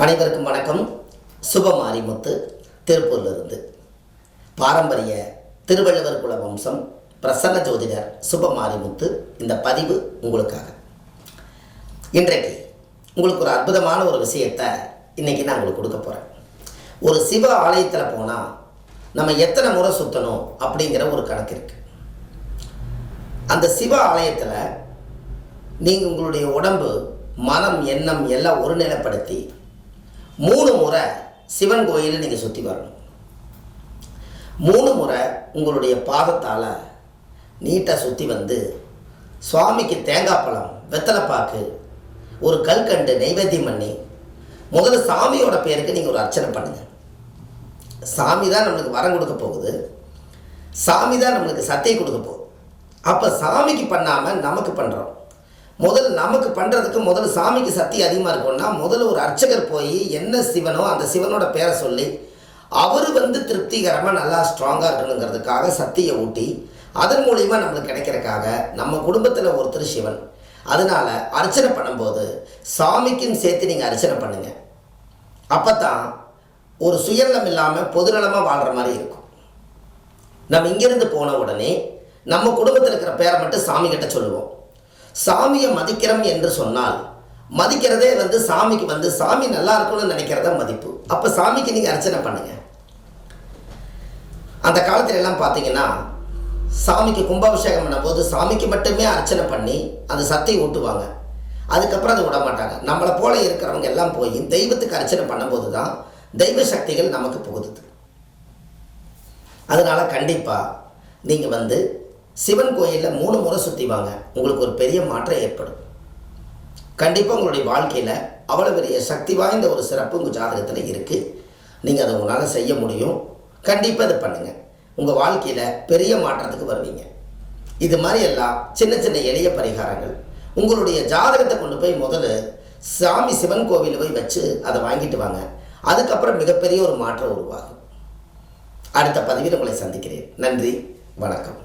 அனைவருக்கும் வணக்கம். சுபமாரிமுத்து திருப்பூரிலிருந்து. பாரம்பரிய திருவள்ளுவர் குல வம்சம் பிரசன்ன ஜோதிடர் சுபமாரிமுத்து. இந்த பதிவு உங்களுக்காக. இன்றைக்கு உங்களுக்கு ஒரு அற்புதமான ஒரு விஷயத்தை இன்றைக்கி நான் உங்களுக்கு கொடுக்க போகிறேன். ஒரு சிவ ஆலயத்தில் போனால் நம்ம எத்தனை முறை சுற்றணும் அப்படிங்கிற ஒரு கணக்கு இருக்குது. அந்த சிவ ஆலயத்தில் நீங்கள் உங்களுடைய உடம்பு, மனம், எண்ணம் எல்லாம் ஒருநிலைப்படுத்தி 3 முறை சிவன் கோயிலில் நீங்கள் சுற்றி வரணும். 3 முறை உங்களுடைய பாதத்தால் நீட்டாக சுற்றி வந்து சுவாமிக்கு தேங்காய் பழம், வெத்தலைப்பாக்கு, ஒரு கல்கண்டு நைவேத்தியம் பண்ணி முதல்ல சாமியோட பேருக்கு நீங்கள் ஒரு அர்ச்சனை பண்ணுங்கள். சாமி தான் நம்மளுக்கு வரம் கொடுக்க போகுது. சாமி தான் நம்மளுக்கு சத்தியம் கொடுக்க போகுது. அப்போ சாமிக்கு பண்ணாமல் நமக்கு பண்ணுறோம். முதல்ல நமக்கு பண்ணுறதுக்கு முதல்ல சாமிக்கு சக்தி அதிகமாக இருக்கும்னா முதல்ல ஒரு அர்ச்சகர் போய் என்ன சிவனோ அந்த சிவனோட பேரை சொல்லி அவர் திருப்திகரமாக நல்லா ஸ்ட்ராங்காக இருக்கணுங்கிறதுக்காக சக்தியை ஊட்டி அதன் மூலிமா நம்மளுக்கு கிடைக்கிறதுக்காக நம்ம குடும்பத்தில் ஒருத்தர் சிவன். அதனால் அர்ச்சனை பண்ணும்போது சாமிக்குன்னு சேர்த்து நீங்கள் அர்ச்சனை பண்ணுங்கள். அப்போ தான் ஒரு சுயநலம் இல்லாமல் பொதுநலமாக வாழ்கிற மாதிரி இருக்கும். நம்ம இங்கேருந்து போன உடனே நம்ம குடும்பத்தில் இருக்கிற பேரை மட்டும் சாமிக்கிட்ட சொல்லுவோம். சாமியை மதிக்கிறோம் என்று சொன்னால் மதிக்கிறதே சாமிக்கு சாமி நல்லா இருக்கணும்னு நினைக்கிறத மதிப்பு. அப்போ சாமிக்கு நீங்கள் அர்ச்சனை பண்ணுங்கள். அந்த காலத்துல எல்லாம் பார்த்தீங்கன்னா சாமிக்கு கும்பாபிஷேகம் பண்ணும்போது சாமிக்கு மட்டுமே அர்ச்சனை பண்ணி அந்த சத்தை ஊட்டுவாங்க. அதுக்கப்புறம் அதை விட மாட்டாங்க. நம்மளை போல இருக்கிறவங்க எல்லாம் போய் தெய்வத்துக்கு அர்ச்சனை பண்ணும்போது தான் தெய்வ சக்திகள் நமக்கு புகுதுது. அதனால் கண்டிப்பாக நீங்கள் சிவன் கோயிலில் 3 முறை சுற்றி வாங்க. உங்களுக்கு ஒரு பெரிய மாற்றம் ஏற்படும். கண்டிப்பாக உங்களுடைய வாழ்க்கையில் அவ்வளோ பெரிய சக்தி வாய்ந்த ஒரு சிறப்பு உங்கள் ஜாதகத்தில் இருக்குது. நீங்கள் அதை உங்களால் செய்ய முடியும். கண்டிப்பாக அதை பண்ணுங்கள். உங்கள் வாழ்க்கையில் பெரிய மாற்றத்துக்கு வருவீங்க. இது மாதிரி எல்லாம் சின்ன சின்ன எளிய பரிகாரங்கள் உங்களுடைய ஜாதகத்தை கொண்டு போய் முதல்ல சாமி சிவன் கோவிலில் போய் வச்சு அதை வாங்கிட்டு வாங்க. அதுக்கப்புறம் மிகப்பெரிய ஒரு மாற்றம் உருவாகும். அடுத்த பதிவில் உங்களை சந்திக்கிறேன். நன்றி, வணக்கம்.